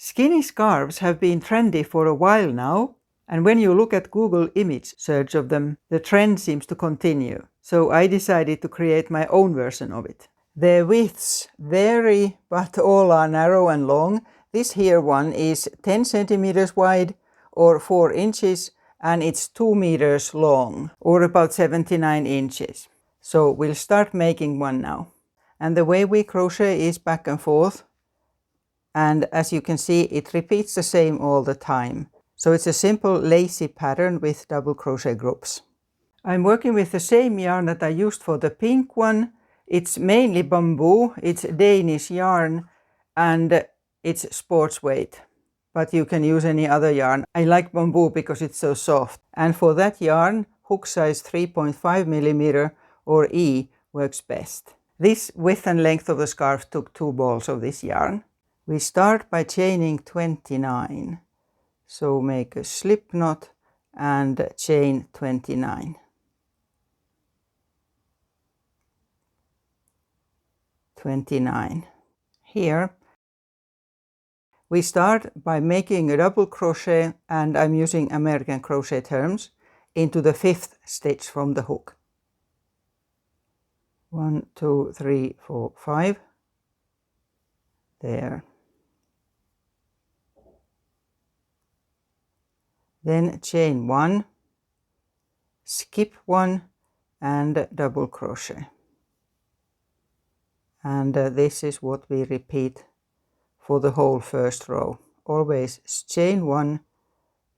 Skinny scarves have been trendy for a while now, and when you look at Google image search of them, the trend seems to continue. So I decided to create my own version of it. Their widths vary, but all are narrow and long. This here one is 10 centimeters wide or 4 inches, and it's 2 meters long or about 79 inches. So we'll start making one now. And the way we crochet is back and forth. And as you can see, it repeats the same all the time. So it's a simple lacy pattern with double crochet groups. I'm working with the same yarn that I used for the pink one. It's mainly bamboo, it's Danish yarn, and it's sports weight. But you can use any other yarn. I like bamboo because it's so soft. And for that yarn, hook size 3.5 millimeter or E works best. This width and length of the scarf took 2 balls of this yarn. We start by chaining 29. So make a slip knot and chain 29. 29. Here we start by making a double crochet, and I'm using American crochet terms, into the 5th stitch from the hook. 1, 2, 3, 4, 5. There. Then chain 1, skip 1 and double crochet. And this is what we repeat for the whole first row. Always chain 1,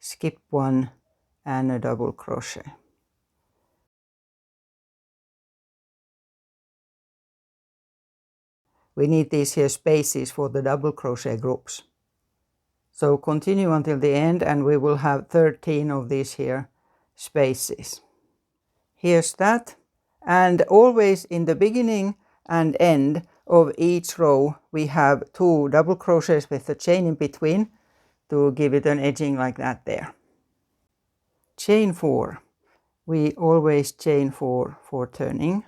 skip 1 and a double crochet. We need these here spaces for the double crochet groups. So continue until the end and we will have 13 of these here spaces. Here's that. And always in the beginning and end of each row we have 2 double crochets with a chain in between to give it an edging like that there. Chain 4. We always chain 4 for turning.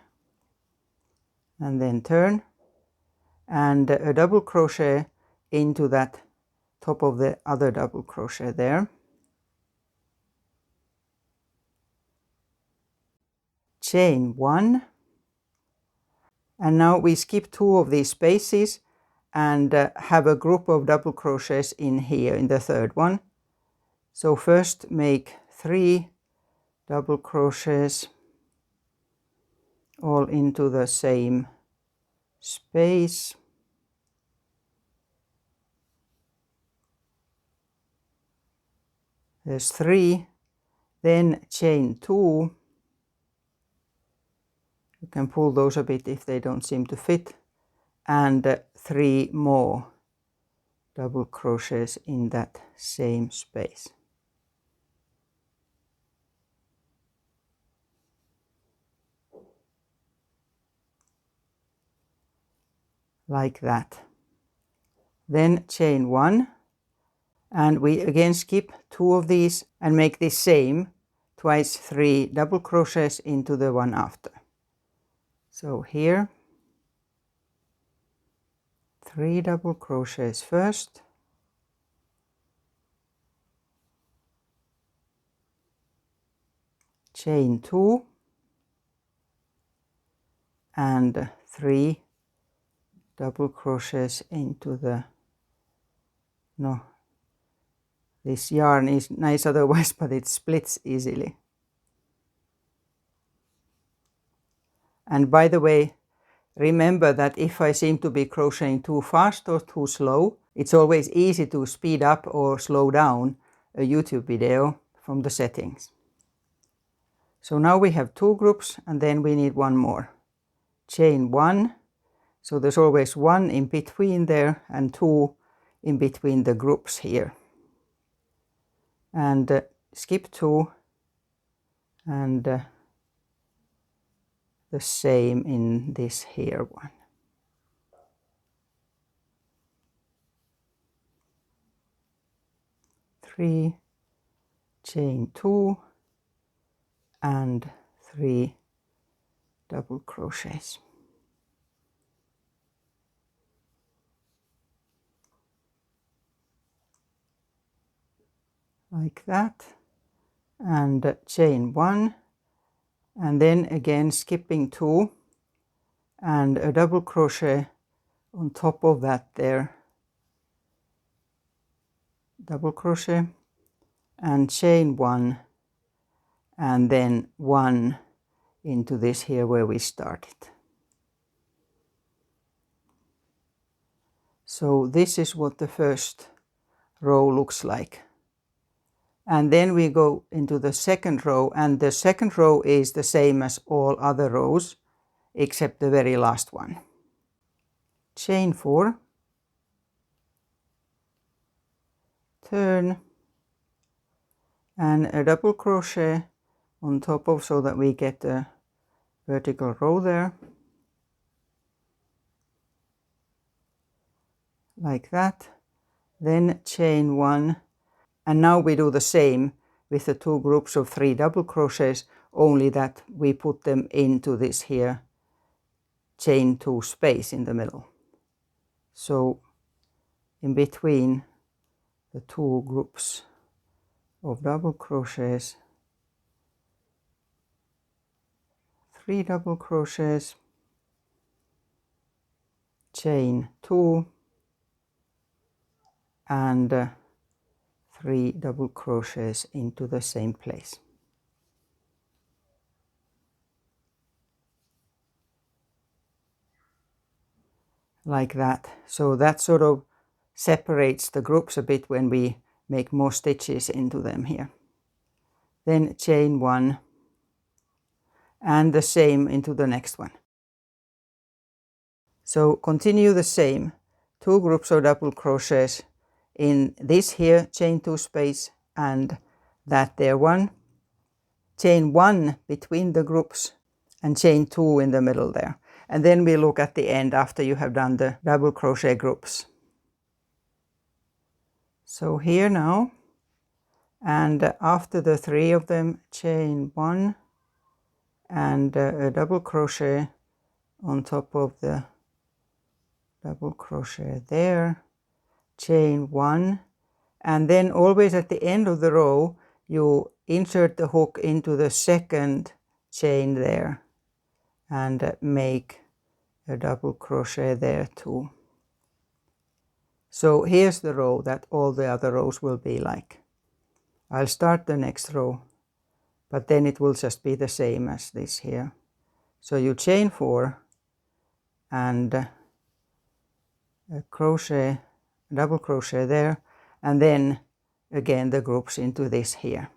And then turn. And a double crochet into that top of the other double crochet there. Chain 1. And now we skip 2 of these spaces and have a group of double crochets in here in the 3rd one. So first make 3 double crochets all into the same space. There's 3, then chain 2. You can pull those a bit if they don't seem to fit, and 3 more double crochets in that same space. Like that. Then chain 1, and we again skip 2 of these and make the same twice 3 double crochets into the one after. So here 3 double crochets first, chain 2 and 3 double crochets into the, no, this yarn is nice otherwise, but it splits easily. And by the way, remember that if I seem to be crocheting too fast or too slow, it's always easy to speed up or slow down a YouTube video from the settings. So now we have 2 groups and then we need 1 more. Chain 1, so there's always 1 in between there and 2 in between the groups here. And skip 2 and the same in this here one. Three, chain 2 and 3 double crochets. like that, and chain 1, and then again skipping 2 and a double crochet on top of that there, double crochet and chain 1, and then 1 into this here where we started. So this is what the first row looks like. And then we go into the second row, and the second row is the same as all other rows except the very last one. Chain 4, turn, and a double crochet on top of, so that we get a vertical row there, like that. Then chain 1, and now we do the same with the 2 groups of 3 double crochets, only that we put them into this here chain 2 space in the middle. So in between the 2 groups of double crochets, 3 double crochets, chain 2, and 3 double crochets into the same place. Like that. So that sort of separates the groups a bit when we make more stitches into them here. Then chain 1, and the same into the next one. So continue the same, 2 groups of double crochets in this here chain 2 space and that there one, chain 1 between the groups, and chain 2 in the middle there. And then we look at the end after you have done the double crochet groups. So here now, and after the 3 of them, chain 1 and a double crochet on top of the double crochet there, chain 1, and then always at the end of the row you insert the hook into the second chain there and make a double crochet there too. So here's the row that all the other rows will be like. I'll start the next row, but then it will just be the same as this here. So you chain 4 and a crochet, double crochet there, and then again the groups into this here.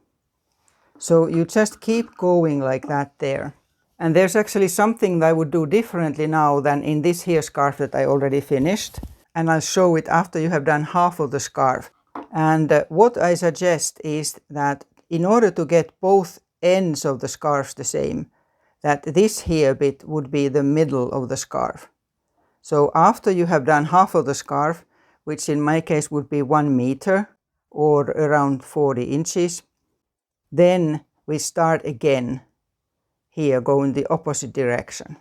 So you just keep going like that there. And there's actually something that I would do differently now than in this here scarf that I already finished. And I'll show it after you have done half of the scarf. And what I suggest is that in order to get both ends of the scarf the same, that this here bit would be the middle of the scarf. So after you have done half of the scarf, which in my case would be 1 meter or around 40 inches, then we start again here, go in the opposite direction.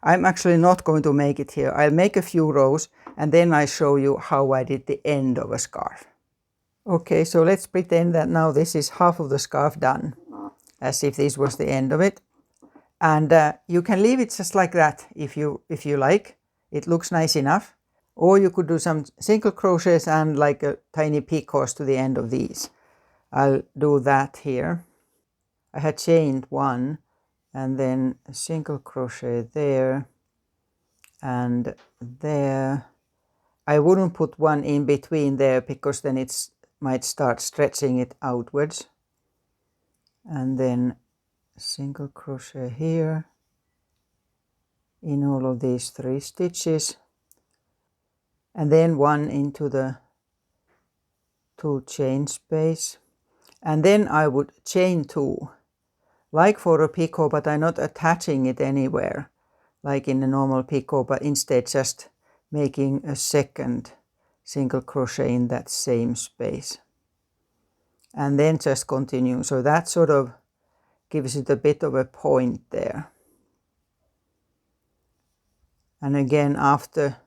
I'm actually not going to make it here. I'll make a few rows and then I show you how I did the end of a scarf. Okay, so let's pretend that now this is half of the scarf done, as if this was the end of it. And you can leave it just like that if you like. It looks nice enough. Or you could do some single crochets and like a tiny picots to the end of these. I'll do that here. I had chained 1 and then a single crochet there and there. I wouldn't put 1 in between there because then it might start stretching it outwards. And then single crochet here in all of these 3 stitches, and then 1 into the 2 chain space, and then I would chain 2 like for a picot, but I'm not attaching it anywhere like in a normal picot, but instead just making a second single crochet in that same space and then just continue. So that sort of gives it a bit of a point there. And again, after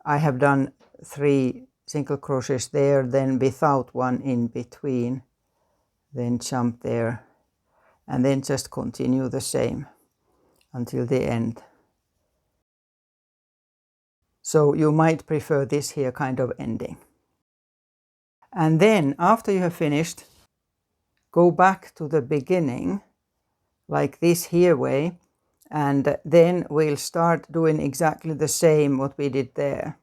I have done 3 single crochets there, then without one in between, then jump there, and then just continue the same until the end. So you might prefer this here kind of ending. And then after you have finished, go back to the beginning like this here way, and then we'll start doing exactly the same what we did there.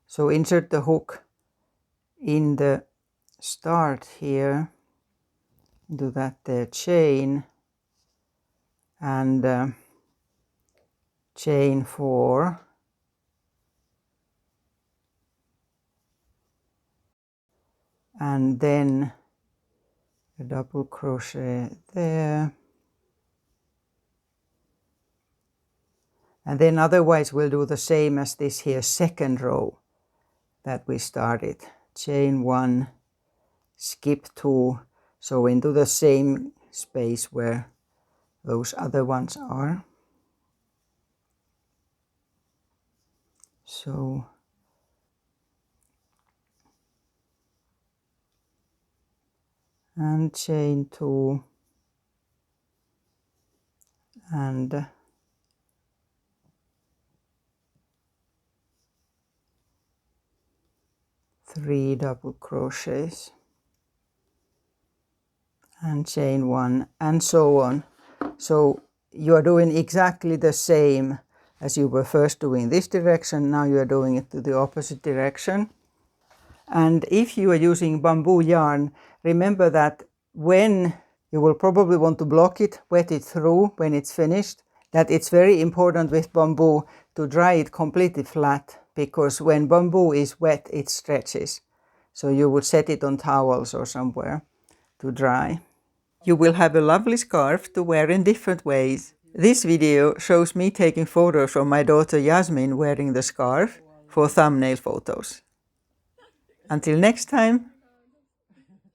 So insert the hook in the start here, do that there, chain, and chain 4, and then a double crochet there, and then otherwise we'll do the same as this here second row that we started. Chain 1, skip 2, so into the same space where those other ones are. So and chain 2 and 3 double crochets and chain 1, and so on. So you are doing exactly the same as you were first doing this direction. Now you are doing it to the opposite direction. And if you are using bamboo yarn, remember that when you will probably want to block it, wet it through when it's finished, that it's very important with bamboo to dry it completely flat, because when bamboo is wet it stretches. So you would set it on towels or somewhere to dry. You will have a lovely scarf to wear in different ways. This video shows me taking photos of my daughter Yasmin wearing the scarf for thumbnail photos. Until next time!